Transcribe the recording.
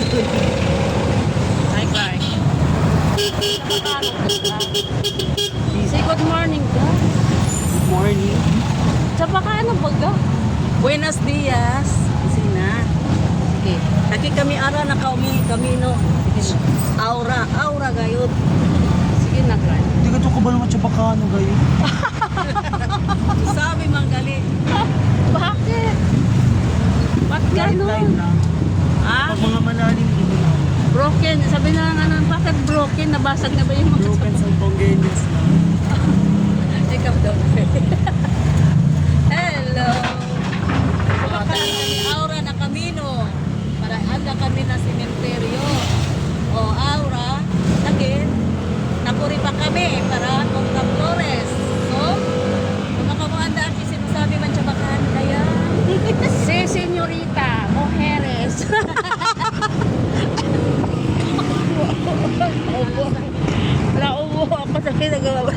Hi, Clark. Say good morning ka. Good morning. Tsaka ka ano baga? Buenos dias. Sina. Okay. Lagi kami ara na kamino. Aura gayud. Sige na, Clark. Hindi ka ito kabalo matsabakano gayo. Sabi manggali. Bakit? Ba't Time gano'n? lang. Ah, Pag mga malalim, hindi na. Broken. Sabi na nga ano, bakit broken? Nabasag na ba yung mga Broken sa bonggenes na. ikaw daw. Hello. Kumakain kami aura na kamino. Para anda kami na sementeryo. O aura, lagi. Napuri pa kami para Conca Flores. So, kung makamuanda ang sinasabi man siya bakahan kaya. Si Senyorita Mujeres. Naubo ako sa kinagawa.